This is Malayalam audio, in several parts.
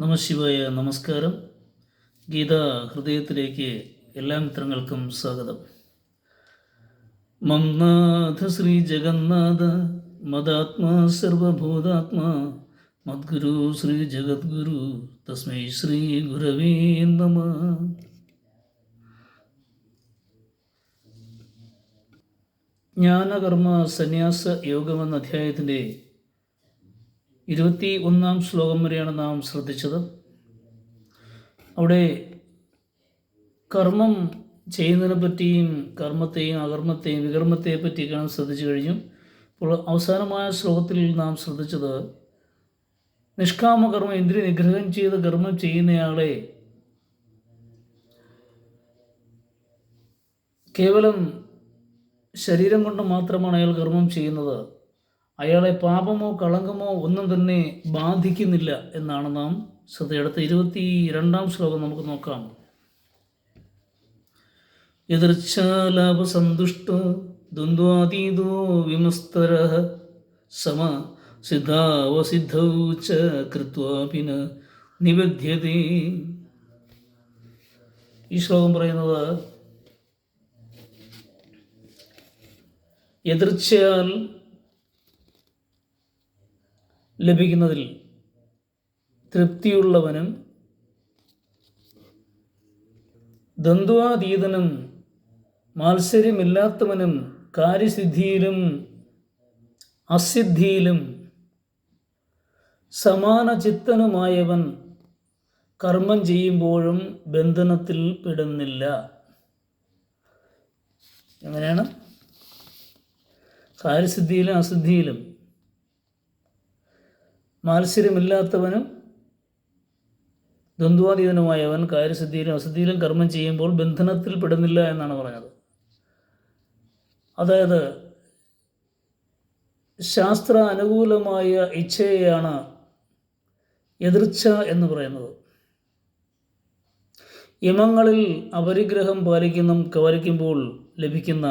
നമശിവായ. നമസ്കാരം. ഗീതാ ഹൃദയത്തിലേക്ക് എല്ലാ മിത്രങ്ങൾക്കും സ്വാഗതം. മംനാഥ ശ്രീ ജഗന്നാഥ മദാത്മാ സർവഭൂതാത്മാ മദ്ഗുരു ശ്രീ ജഗദ്ഗുരു തസ്മൈ ശ്രീ ഗുരവേ നമഃ. ജ്ഞാനകർമ്മ സന്യാസ യോഗമെന്ന അധ്യായത്തിൻ്റെ 21 ശ്ലോകം വരെയാണ് നാം ശ്രദ്ധിച്ചത്. അവിടെ കർമ്മം ചെയ്യുന്നതിനെ പറ്റിയും കർമ്മത്തെയും അകർമ്മത്തെയും വികർമ്മത്തെയും പറ്റിയൊക്കെയാണ് ശ്രദ്ധിച്ചു കഴിഞ്ഞു. അപ്പോൾ അവസാനമായ ശ്ലോകത്തിൽ നാം ശ്രദ്ധിച്ചത് നിഷ്കാമകർമ്മം, ഇന്ദ്രിയ നിഗ്രഹം ചെയ്ത് കർമ്മം ചെയ്യുന്നയാളെ കേവലം ശരീരം കൊണ്ട് മാത്രമാണ് അയാൾ കർമ്മം ചെയ്യുന്നത്, അയാളെ പാപമോ കളങ്കമോ ഒന്നും തന്നെ ബാധിക്കുന്നില്ല എന്നാണ് നാം ശ്രദ്ധയെടുത്ത 22 ശ്ലോകം നമുക്ക് നോക്കാം. യദൃച്ഛാലാഭസന്തുഷ്ടോ ദ്വന്ദ്വാതീതോ വിമസ്തരഃ സമ സിദ്ധാവസിദ്ധൗ ച കൃത്വാപി ന നിബധ്യതേ. ഈ ശ്ലോകം പറയുന്നത് എതിർച്ചയാൽ ലഭിക്കുന്നതിൽ തൃപ്തിയുള്ളവനും ദ്വന്ദ്വാതീതനും മാത്സര്യമില്ലാത്തവനും കാര്യസിദ്ധിയിലും അസിദ്ധിയിലും സമാന ചിത്തനുമായവൻ കർമ്മം ചെയ്യുമ്പോഴും ബന്ധനത്തിൽ പെടുന്നില്ല. എങ്ങനെയാണ്? കാര്യസിദ്ധിയിലും അസിദ്ധിയിലും മാത്സര്യമില്ലാത്തവനും ദ്വന്ദ്വാതീതനുമായവൻ കാര്യസിദ്ധിയിലും അസിദ്ധിയിലും കർമ്മം ചെയ്യുമ്പോൾ ബന്ധനത്തിൽ പെടുന്നില്ല എന്നാണ് പറഞ്ഞത്. അതായത് ശാസ്ത്ര അനുകൂലമായ ഇച്ഛയെയാണ് എതിർച്ച എന്ന് പറയുന്നത്. യമങ്ങളിൽ അപരിഗ്രഹം പാലിക്കുമ്പോൾ ലഭിക്കുന്ന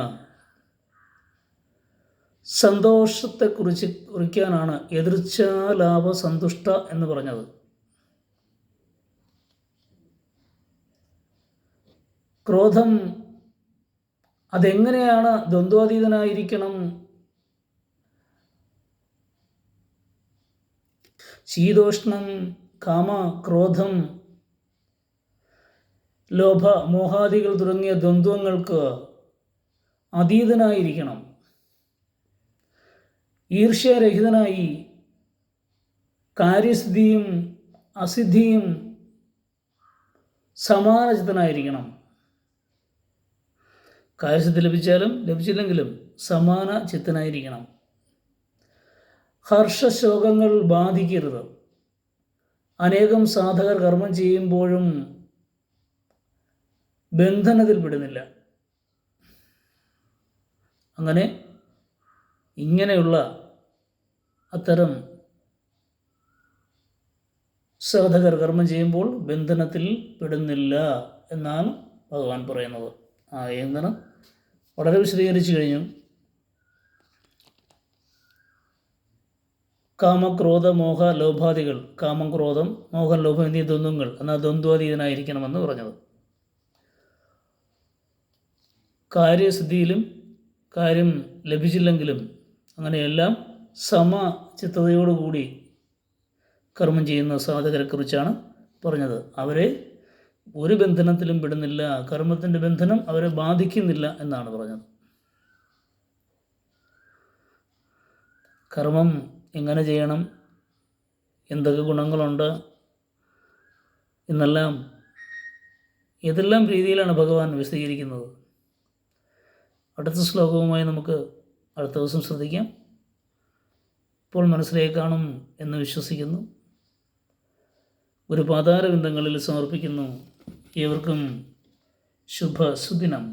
സന്തോഷത്തെ കുറിക്കാനാണ് എതിർച്ഛാലാഭ സന്തുഷ്ട എന്ന് പറഞ്ഞത്. ക്രോധം അതെങ്ങനെയാണ് ദ്വന്ദ്വാതീതനായിരിക്കണം? ശീതോഷ്ണം, കാമ, ക്രോധം, ലോഭ, മോഹാദികൾ തുടങ്ങിയ ദ്വന്ദ്വങ്ങൾക്ക് അതീതനായിരിക്കണം. ഈർഷ്യാരഹിതനായി കാര്യസിദ്ധിയും അസിദ്ധിയും സമാനചിത്തനായിരിക്കണം. കാര്യസിദ്ധി ലഭിച്ചാലും ലഭിച്ചില്ലെങ്കിലും സമാന ചിത്തനായിരിക്കണം. ഹർഷശോകങ്ങൾ ബാധിക്കരുത്. അനേകം സാധകർ കർമ്മം ചെയ്യുമ്പോഴും ബന്ധനത്തിൽപ്പെടുന്നില്ല. ഇങ്ങനെയുള്ള അത്തരം സാധകർ കർമ്മം ചെയ്യുമ്പോൾ ബന്ധനത്തിൽ പെടുന്നില്ല എന്നാണ് ഭഗവാൻ പറയുന്നത്. എന്താണ് വളരെ വിശദീകരിച്ചു കഴിഞ്ഞു. കാമക്രോധ മോഹ ലോഭാദികൾ, കാമം, ക്രോധം, മോഹം, ലോഭം എന്നീ ദ്വന്ദ്വങ്ങൾ എന്നാൽ ദ്വന്ദ്വാതീതനായിരിക്കണമെന്ന് പറഞ്ഞത്. കാര്യസിദ്ധിയിലും കാര്യം ലഭിച്ചില്ലെങ്കിലും അങ്ങനെയെല്ലാം സമചിത്തതയോടുകൂടി കർമ്മം ചെയ്യുന്ന സാധകരെക്കുറിച്ചാണ് പറഞ്ഞത്. അവരെ ഒരു ബന്ധനത്തിലും പെടുന്നില്ല, കർമ്മത്തിൻ്റെ ബന്ധനം അവരെ ബാധിക്കുന്നില്ല എന്നാണ് പറഞ്ഞത്. കർമ്മം എങ്ങനെ ചെയ്യണം, എന്തൊക്കെ ഗുണങ്ങളുണ്ട് എന്നെല്ലാം ഏതെല്ലാം രീതിയിലാണ് ഭഗവാൻ വിശദീകരിക്കുന്നത്. അടുത്ത ശ്ലോകവുമായി നമുക്ക് അടുത്ത ദിവസം ശ്രദ്ധിക്കാം. ഇപ്പോൾ മനസ്സിലേക്ക് കാണും എന്ന് വിശ്വസിക്കുന്നു. ഒരു പാതാരബിന്ദങ്ങളിൽ സമർപ്പിക്കുന്നു. ഏവർക്കും ശുഭസുദിനം.